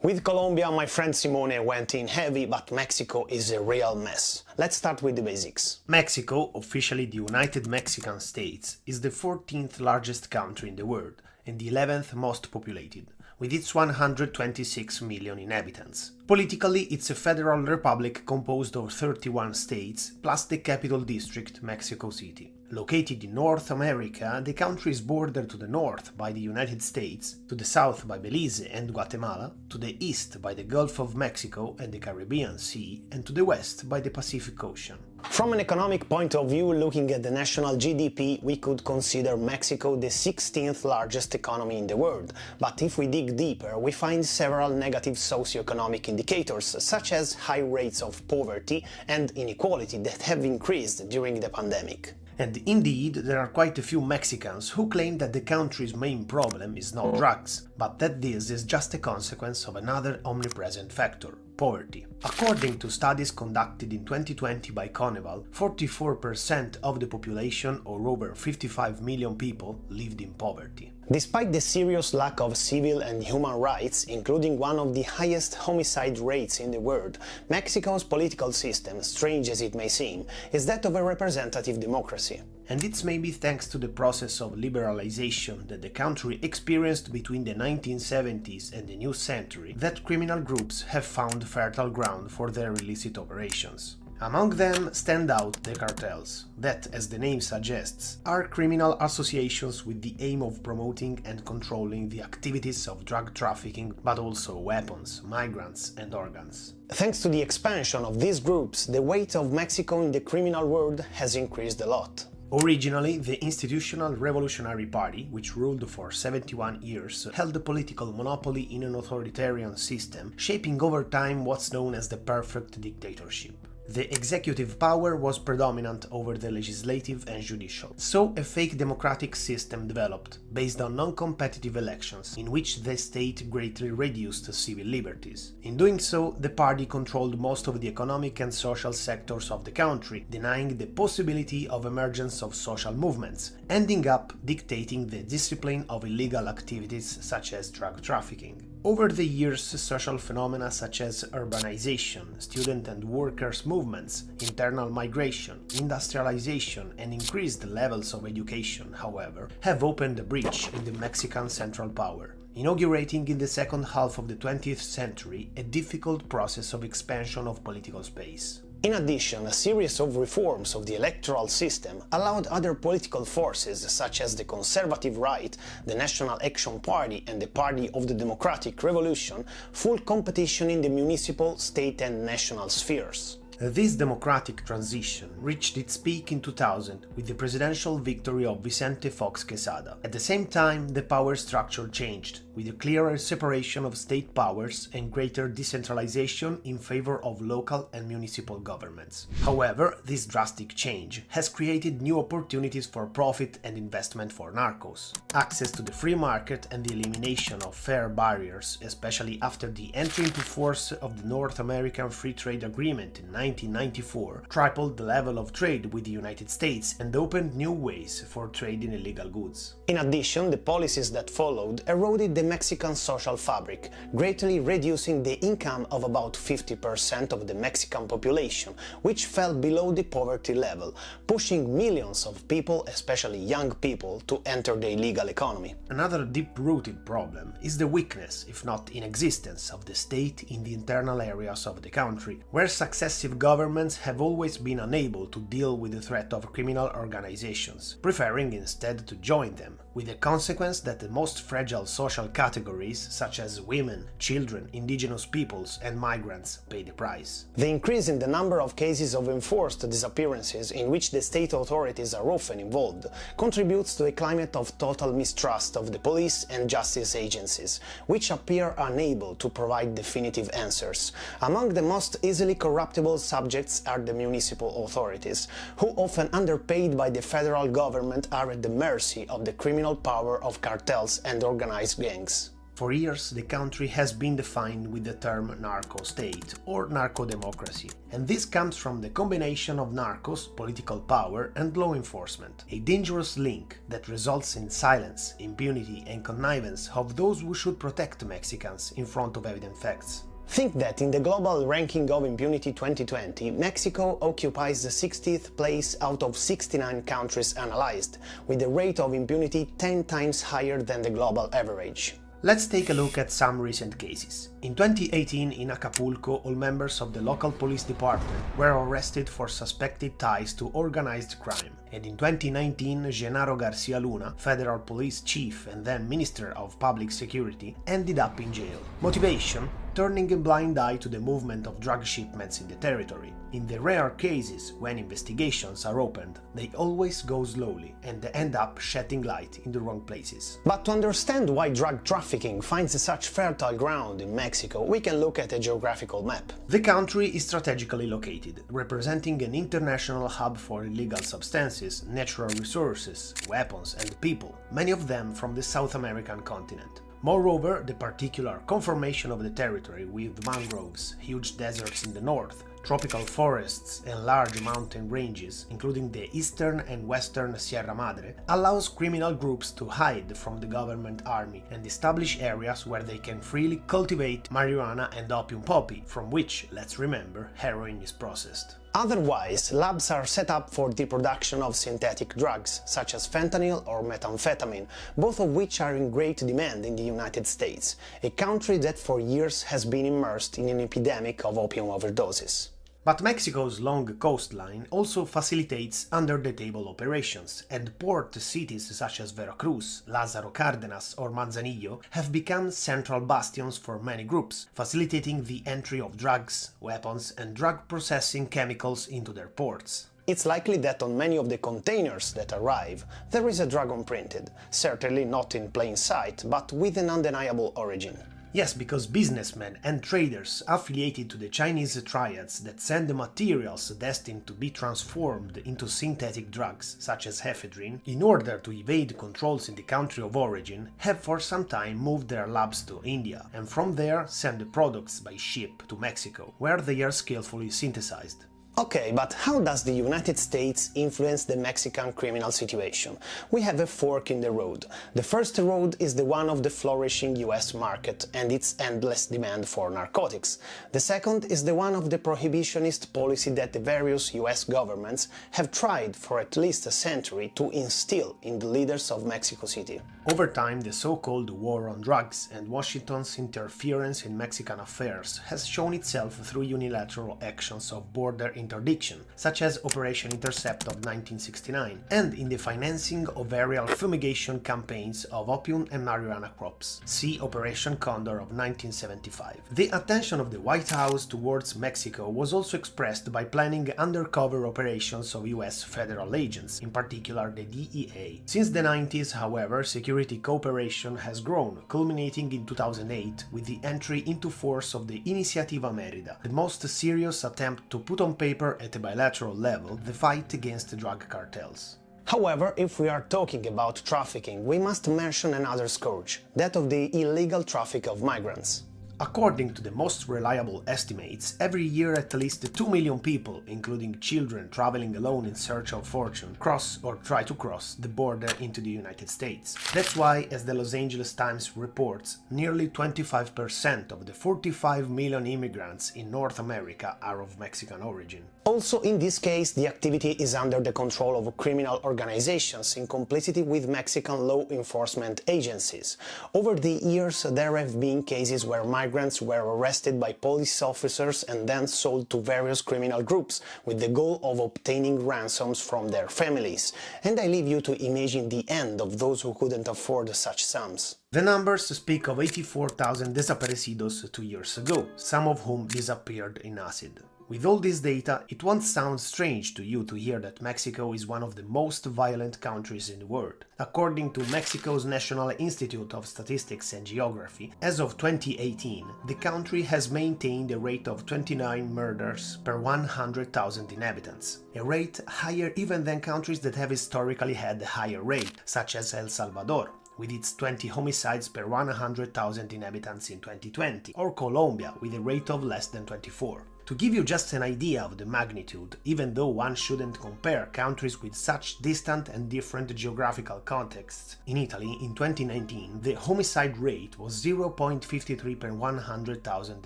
With Colombia, my friend Simone went in heavy, but Mexico is a real mess. Let's start with the basics. Mexico, officially the United Mexican States, is the 14th largest country in the world and the 11th most populated, with its 126 million inhabitants. Politically, it's a federal republic composed of 31 states, plus the capital district, Mexico City. Located in North America, the country is bordered to the north by the United States, to the south by Belize and Guatemala, to the east by the Gulf of Mexico and the Caribbean Sea, and to the west by the Pacific Ocean. From an economic point of view, looking at the national GDP, we could consider Mexico the 16th largest economy in the world. But if we dig deeper, we find several negative socioeconomic indicators, such as high rates of poverty and inequality that have increased during the pandemic. And indeed, there are quite a few Mexicans who claim that the country's main problem is not drugs, but that this is just a consequence of another omnipresent factor: poverty. According to studies conducted in 2020 by Coneval, 44% of the population, or over 55 million people, lived in poverty. Despite the serious lack of civil and human rights, including one of the highest homicide rates in the world, Mexico's political system, strange as it may seem, is that of a representative democracy. And it's maybe thanks to the process of liberalization that the country experienced between the 1970s and the new century that criminal groups have found fertile ground for their illicit operations. Among them stand out the cartels, that, as the name suggests, are criminal associations with the aim of promoting and controlling the activities of drug trafficking, but also weapons, migrants and organs. Thanks to the expansion of these groups, the weight of Mexico in the criminal world has increased a lot. Originally, the Institutional Revolutionary Party, which ruled for 71 years, held the political monopoly in an authoritarian system, shaping over time what's known as the perfect dictatorship. The executive power was predominant over the legislative and judicial, so a fake democratic system developed, based on non-competitive elections, in which the state greatly reduced civil liberties. In doing so, the party controlled most of the economic and social sectors of the country, denying the possibility of emergence of social movements, ending up dictating the discipline of illegal activities such as drug trafficking. Over the years, social phenomena such as urbanization, student and workers' movements, internal migration, industrialization and increased levels of education, however, have opened a breach in the Mexican central power, inaugurating in the second half of the 20th century a difficult process of expansion of political space. In addition, a series of reforms of the electoral system allowed other political forces, such as the conservative right, the National Action Party and the Party of the Democratic Revolution, full competition in the municipal, state and national spheres. This democratic transition reached its peak in 2000 with the presidential victory of Vicente Fox Quesada. At the same time, the power structure changed, with a clearer separation of state powers and greater decentralization in favor of local and municipal governments. However, this drastic change has created new opportunities for profit and investment for narcos. Access to the free market and the elimination of fair barriers, especially after the entry into force of the North American Free Trade Agreement in 1994, tripled the level of trade with the United States and opened new ways for trade in illegal goods. In addition, the policies that followed eroded the Mexican social fabric, greatly reducing the income of about 50% of the Mexican population, which fell below the poverty level, pushing millions of people, especially young people, to enter the illegal economy. Another deep-rooted problem is the weakness, if not inexistence, of the state in the internal areas of the country, where successive governments have always been unable to deal with the threat of criminal organizations, preferring instead to join them, with the consequence that the most fragile social categories, such as women, children, indigenous peoples and migrants, pay the price. The increase in the number of cases of enforced disappearances in which the state authorities are often involved contributes to a climate of total mistrust of the police and justice agencies, which appear unable to provide definitive answers. Among the most easily corruptible subjects are the municipal authorities, who, often underpaid by the federal government, are at the mercy of the criminal power of cartels and organized gangs. For years, the country has been defined with the term Narco-State or narco-democracy, and this comes from the combination of narcos, political power, and law enforcement, a dangerous link that results in silence, impunity, and connivance of those who should protect Mexicans in front of evident facts. Think that in the global ranking of impunity 2020, Mexico occupies the 60th place out of 69 countries analyzed, with a rate of impunity 10 times higher than the global average. Let's take a look at some recent cases. In 2018, in Acapulco, all members of the local police department were arrested for suspected ties to organized crime. And in 2019, Genaro Garcia Luna, federal police chief and then Minister of Public Security, ended up in jail. Motivation? Turning a blind eye to the movement of drug shipments in the territory. In the rare cases when investigations are opened, they always go slowly and end up shedding light in the wrong places. But to understand why drug trafficking finds such fertile ground in Mexico, we can look at a geographical map. The country is strategically located, representing an international hub for illegal substances, natural resources, weapons and people, many of them from the South American continent. Moreover, the particular conformation of the territory with mangroves, huge deserts in the north, tropical forests and large mountain ranges, including the eastern and western Sierra Madre, allows criminal groups to hide from the government army and establish areas where they can freely cultivate marijuana and opium poppy, from which, let's remember, heroin is processed. Otherwise, labs are set up for the production of synthetic drugs, such as fentanyl or methamphetamine, both of which are in great demand in the United States, a country that for years has been immersed in an epidemic of opium overdoses. But Mexico's long coastline also facilitates under-the-table operations, and port cities such as Veracruz, Lázaro Cárdenas or Manzanillo have become central bastions for many groups, facilitating the entry of drugs, weapons and drug-processing chemicals into their ports. It's likely that on many of the containers that arrive, there is a drug imprinted, certainly not in plain sight, but with an undeniable origin. Yes, because businessmen and traders affiliated to the Chinese triads that send the materials destined to be transformed into synthetic drugs, such as ephedrine, in order to evade controls in the country of origin, have for some time moved their labs to India, and from there send the products by ship to Mexico, where they are skillfully synthesized. Okay, but how does the United States influence the Mexican criminal situation? We have a fork in the road. The first road is the one of the flourishing US market and its endless demand for narcotics. The second is the one of the prohibitionist policy that the various US governments have tried for at least a century to instill in the leaders of Mexico City. Over time, the so-called war on drugs and Washington's interference in Mexican affairs has shown itself through unilateral actions of border interdiction, such as Operation Intercept of 1969, and in the financing of aerial fumigation campaigns of opium and marijuana crops. See Operation Condor of 1975. The attention of the White House towards Mexico was also expressed by planning undercover operations of US federal agents, in particular the DEA. Since the 90s, however, security cooperation has grown, culminating in 2008 with the entry into force of the Iniciativa Mérida, the most serious attempt to put on paper at a bilateral level the fight against drug cartels. However, if we are talking about trafficking, we must mention another scourge, that of the illegal traffic of migrants. According to the most reliable estimates, every year at least 2 million people, including children traveling alone in search of fortune, cross or try to cross the border into the United States. That's why, as the Los Angeles Times reports, nearly 25% of the 45 million immigrants in North America are of Mexican origin. Also, in this case, the activity is under the control of criminal organizations in complicity with Mexican law enforcement agencies. Over the years, there have been cases where migrants were arrested by police officers and then sold to various criminal groups with the goal of obtaining ransoms from their families. And I leave you to imagine the end of those who couldn't afford such sums. The numbers speak of 84,000 desaparecidos 2 years ago, some of whom disappeared in acid. With all this data, it won't sound strange to you to hear that Mexico is one of the most violent countries in the world. According to Mexico's National Institute of Statistics and Geography, as of 2018, the country has maintained a rate of 29 murders per 100,000 inhabitants, a rate higher even than countries that have historically had a higher rate, such as El Salvador, with its 20 homicides per 100,000 inhabitants in 2020, or Colombia, with a rate of less than 24. To give you just an idea of the magnitude, even though one shouldn't compare countries with such distant and different geographical contexts, in Italy in 2019 the homicide rate was 0.53 per 100,000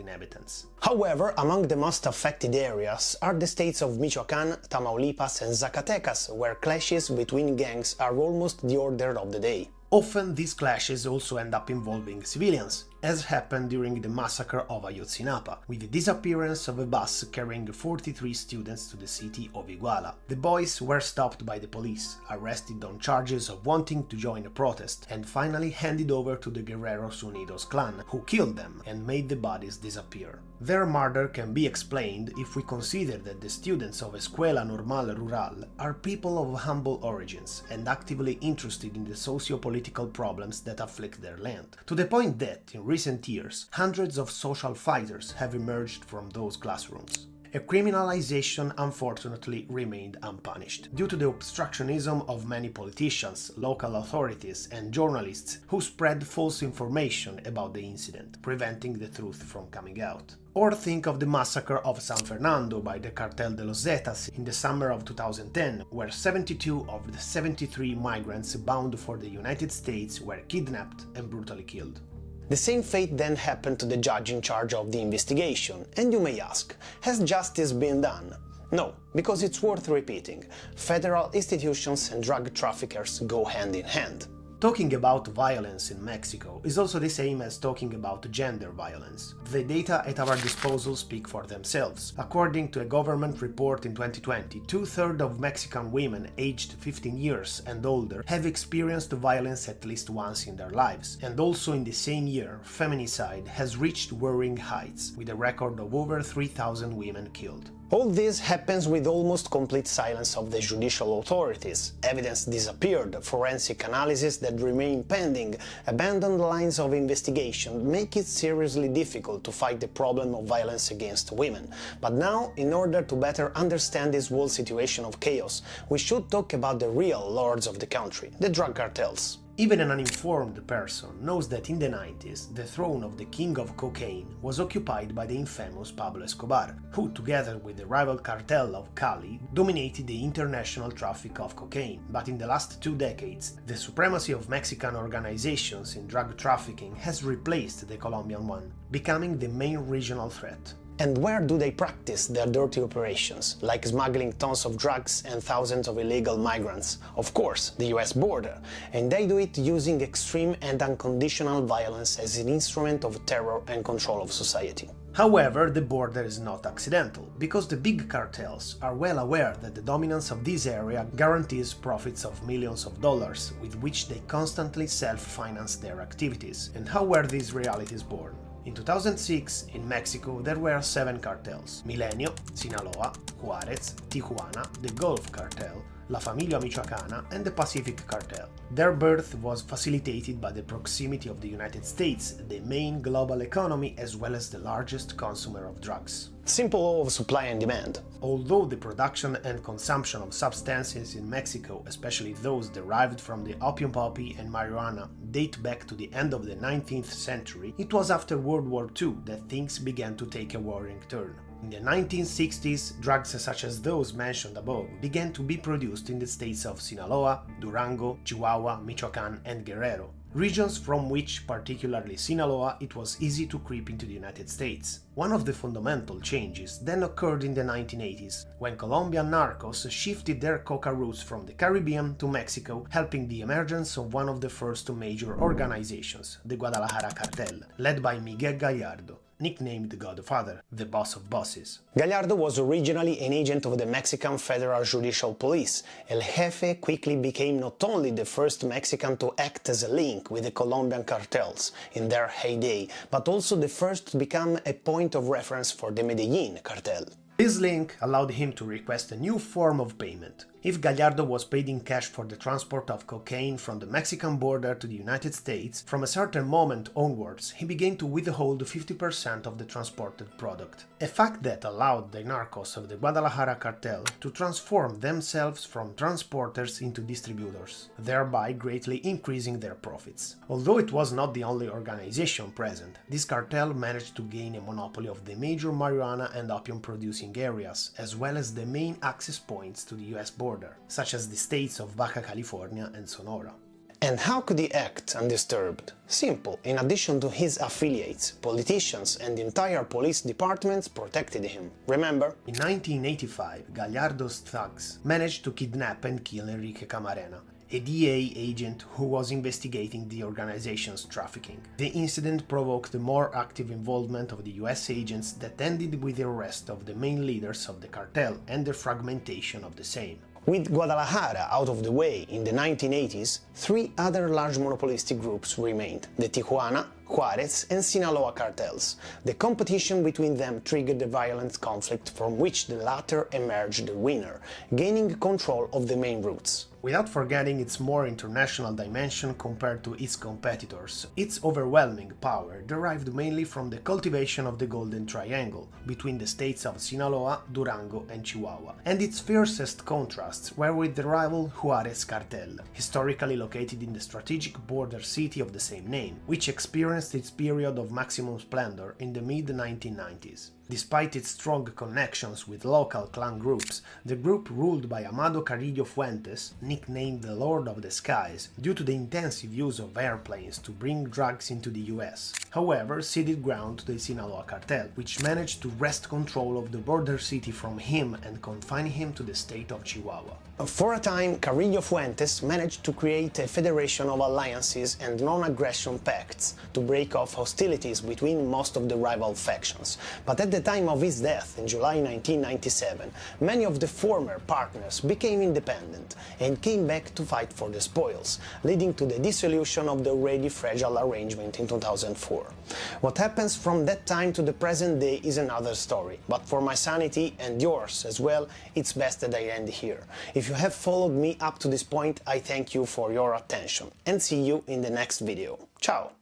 inhabitants. However, among the most affected areas are the states of Michoacán, Tamaulipas and Zacatecas, where clashes between gangs are almost the order of the day. Often these clashes also end up involving civilians, as happened during the massacre of Ayotzinapa, with the disappearance of a bus carrying 43 students to the city of Iguala. The boys were stopped by the police, arrested on charges of wanting to join a protest, and finally handed over to the Guerreros Unidos clan, who killed them and made the bodies disappear. Their murder can be explained if we consider that the students of Escuela Normal Rural are people of humble origins and actively interested in the socio-political problems that afflict their land, to the point that, in recent years, hundreds of social fighters have emerged from those classrooms. A criminalization unfortunately remained unpunished, due to the obstructionism of many politicians, local authorities and journalists who spread false information about the incident, preventing the truth from coming out. Or think of the massacre of San Fernando by the Cartel de los Zetas in the summer of 2010, where 72 of the 73 migrants bound for the United States were kidnapped and brutally killed. The same fate then happened to the judge in charge of the investigation, and you may ask, has justice been done? No, because it's worth repeating. Federal institutions and drug traffickers go hand in hand. Talking about violence in Mexico is also the same as talking about gender violence. The data at our disposal speak for themselves. According to a government report in 2020, 2/3 of Mexican women aged 15 years and older have experienced violence at least once in their lives, and also in the same year, feminicide has reached worrying heights, with a record of over 3,000 women killed. All this happens with almost complete silence of the judicial authorities. Evidence disappeared, forensic analysis that remain pending, abandoned lines of investigation make it seriously difficult to fight the problem of violence against women. But now, in order to better understand this whole situation of chaos, we should talk about the real lords of the country, the drug cartels. Even an uninformed person knows that in the 90s, the throne of the king of cocaine was occupied by the infamous Pablo Escobar, who, together with the rival cartel of Cali, dominated the international traffic of cocaine. But in the last 2 decades, the supremacy of Mexican organizations in drug trafficking has replaced the Colombian one, becoming the main regional threat. And where do they practice their dirty operations, like smuggling tons of drugs and thousands of illegal migrants? Of course, the US border. And they do it using extreme and unconditional violence as an instrument of terror and control of society. However, the border is not accidental, because the big cartels are well aware that the dominance of this area guarantees profits of millions of dollars, with which they constantly self-finance their activities. And how were these realities born? In 2006, in Mexico, there were 7 cartels: Milenio, Sinaloa, Juárez, Tijuana, the Gulf Cartel, La Familia Michoacana and the Pacific Cartel. Their birth was facilitated by the proximity of the United States, the main global economy as well as the largest consumer of drugs. Simple law of supply and demand. Although the production and consumption of substances in Mexico, especially those derived from the opium poppy and marijuana, date back to the end of the 19th century, it was after World War II that things began to take a worrying turn. In the 1960s, drugs such as those mentioned above began to be produced in the states of Sinaloa, Durango, Chihuahua, Michoacán and Guerrero, regions from which, particularly Sinaloa, it was easy to creep into the United States. One of the fundamental changes then occurred in the 1980s, when Colombian narcos shifted their coca routes from the Caribbean to Mexico, helping the emergence of one of the first major organizations, the Guadalajara Cartel, led by Miguel Gallardo, nicknamed the Godfather, the boss of bosses. Gallardo was originally an agent of the Mexican Federal Judicial Police. El Jefe quickly became not only the first Mexican to act as a link with the Colombian cartels in their heyday, but also the first to become a point of reference for the Medellin cartel. This link allowed him to request a new form of payment, If Gallardo was paid in cash for the transport of cocaine from the Mexican border to the United States, from a certain moment onwards he began to withhold 50% of the transported product. A fact that allowed the narcos of the Guadalajara cartel to transform themselves from transporters into distributors, thereby greatly increasing their profits. Although it was not the only organization present, this cartel managed to gain a monopoly of the major marijuana and opium producing areas, as well as the main access points to the US border, such as the states of Baja California and Sonora. And how could he act undisturbed? Simple. In addition to his affiliates, politicians and entire police departments protected him. Remember? In 1985, Gallardo's thugs managed to kidnap and kill Enrique Camarena, a DA agent who was investigating the organization's trafficking. The incident provoked the more active involvement of the US agents that ended with the arrest of the main leaders of the cartel and the fragmentation of the same. With Guadalajara out of the way in the 1980s, three other large monopolistic groups remained: the Tijuana, Juarez and Sinaloa cartels. The competition between them triggered a violent conflict from which the latter emerged the winner, gaining control of the main routes. Without forgetting its more international dimension compared to its competitors, its overwhelming power derived mainly from the cultivation of the Golden Triangle between the states of Sinaloa, Durango and Chihuahua, and its fiercest contrasts were with the rival Juarez cartel, historically located in the strategic border city of the same name, which experienced its period of maximum splendor in the mid-1990s. Despite its strong connections with local clan groups, the group ruled by Amado Carrillo Fuentes, nicknamed the Lord of the Skies, due to the intensive use of airplanes to bring drugs into the US, however ceded ground to the Sinaloa cartel, which managed to wrest control of the border city from him and confine him to the state of Chihuahua. For a time, Carrillo Fuentes managed to create a federation of alliances and non-aggression pacts to break off hostilities between most of the rival factions, but at the time of his death in July 1997, many of the former partners became independent and came back to fight for the spoils, leading to the dissolution of the already fragile arrangement in 2004. What happens from that time to the present day is another story, but for my sanity and yours as well, it's best that I end here. If you have followed me up to this point, I thank you for your attention and see you in the next video. Ciao!